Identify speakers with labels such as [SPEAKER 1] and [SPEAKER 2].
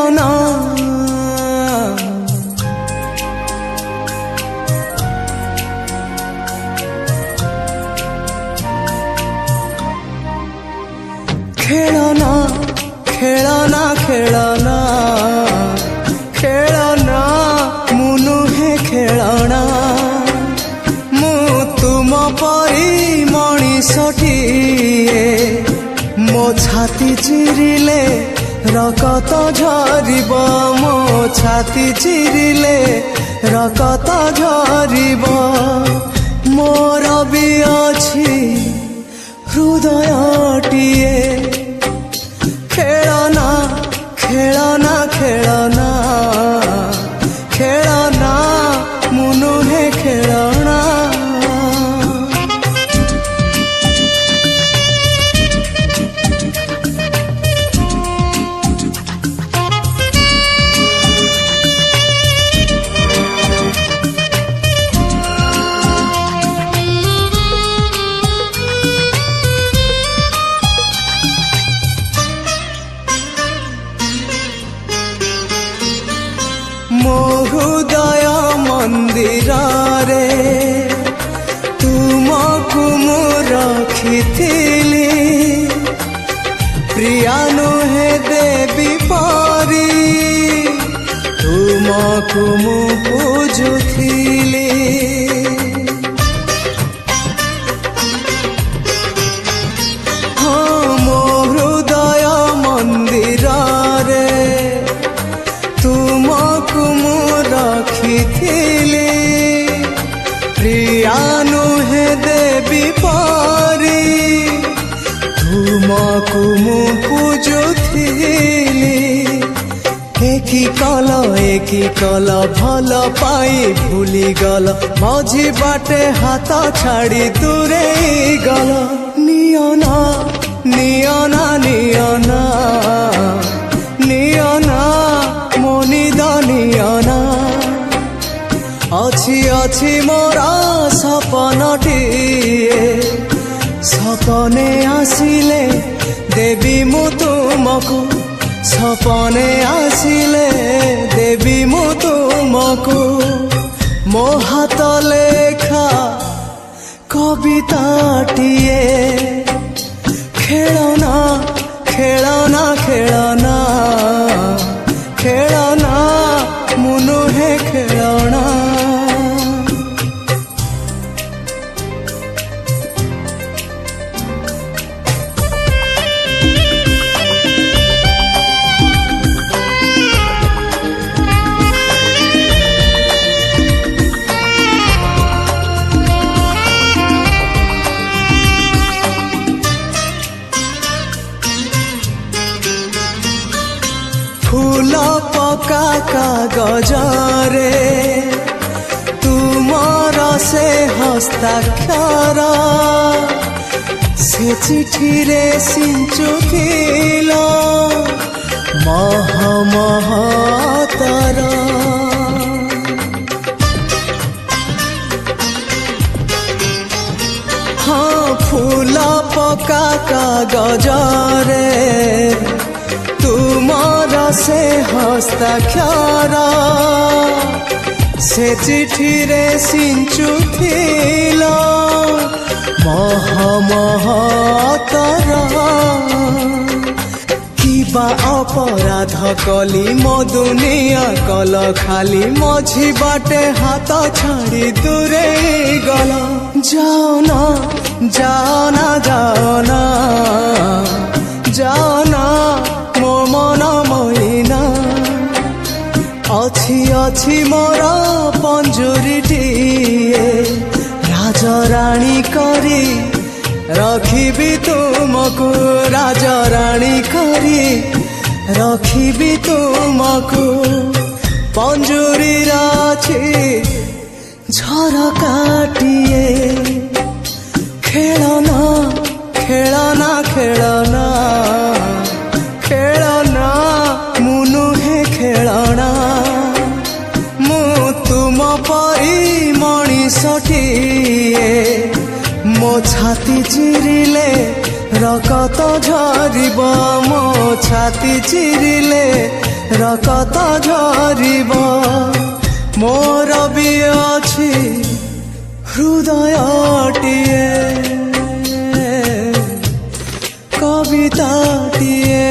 [SPEAKER 1] ଖେଳନା ଖେଳନା ଖେଳନା ଖେଳନା ଖେଳନା ମୁଁ ନୁହେଁ ଖେଳଣା ମୁଁ ତୁମ ପରି ମଣିଷଟିଏ ମୋ ଛାତି ଚିରିଲେ ରକତ ଝରିବ ମୋ ଛାତି ଚିରିଲେ ରକତ ଝରିବ ମୋର ବି ଅଛି ହୃଦୟଟିଏ ଖେଳନା ଖେଳନା ଖେଳନା ଖେଳନା ମୁଁ ନୁହେଁ ଖେଳଣା ମୋ ହୃଦୟ ମନ୍ଦିରରେ ତୁମକୁ ମୁଁ ରଖିଥିଲି ପ୍ରିୟା ନୁହେଁ ଦେବୀ ପରି ତୁମକୁ ମୁଁ ପୂଜୁଥିଲି ହଁ ମୋ ହୃଦୟ ମନ୍ଦିରରେ ତୁମକୁ ମୁଁ ରଖିଥିଲି ପ୍ରିୟା ନୁହେଁ ଦେବୀ ପରି ତୁମକୁ ମୁଁ ପୂଜୁଥିଲି ଏକି କଲ ଭଲ ପାଇ ଭୁଲିଗଲ ମଝି ବାଟେ ହାତ ଛାଡ଼ି ଦୂରେଇ ଗଲ ନିଅନା ନିଅନା ନିଅନା ନିଅନା ମୋ ନିଦ ନିଅନା ଅଛି ଅଛି ମୋର ସପନଟିଏ ସପନେ ଆସିଲେ ଦେବି ମୁଁ ତୁମକୁ ସପନେ ଆସିଲେ ଦେବି ମୁଁ ତୁମକୁ ମୋ ହାତ ଲେଖା କବିତାଟିଏ ଖେଳନା ଖେଳନା ଖେଳନା ଖେଳନା ମୁଁ ନୁହେଁ ଖେଳଣା ଫୁଲ ପକା କାଗଜରେ ତୁମର ସେ ହସ୍ତାକ୍ଷର ସେ ଚିଠିରେ ସିଞ୍ଚୁଥିଲ ମହ ମହତର ହଁ ଫୁଲ ପକା କାଗଜରେ ତୁମର ସେ ହସ୍ତାକ୍ଷର ସେ ଚିଠିରେ ସିଞ୍ଚୁଥିଲ ମହ ମହତର କିବା ଅପରାଧ କଲି ମୋ ଦୁନିଆ କଲ ଖାଲି ମଝି ବାଟେ ହାତ ଛାଡ଼ି ଦୂରେଇ ଗଲ ଯାଅନା ଯାଅନା ଯାଅନା ଯାଅନା ମୋ ମନ ମଇନା ଅଛି ଅଛି ମୋର ପଞ୍ଜୁରୀଟିଏ ରାଜରାଣୀ କରି ରଖିବି ତୁମକୁ ରାଜରାଣୀ କରି ରଖିବି ତୁମକୁ ପଞ୍ଜୁରୀର ଅଛି ଝରକାଟିଏ ଖେଳନା ଖେଳନା ଖେଳନା ଖେଳନା ମୁଁ ନୁହେଁ ଖେଳଣା ମୁଁ ତୁମ ପରି ମଣିଷଟିଏ ମୋ ଛାତି ଚିରିଲେ ରକତ ଝରିବ ମୋ ଛାତି ଚିରିଲେ ରକତ ଝରିବ ମୋର ବି ଅଛି ହୃଦୟଟିଏ କବିତାଟିଏ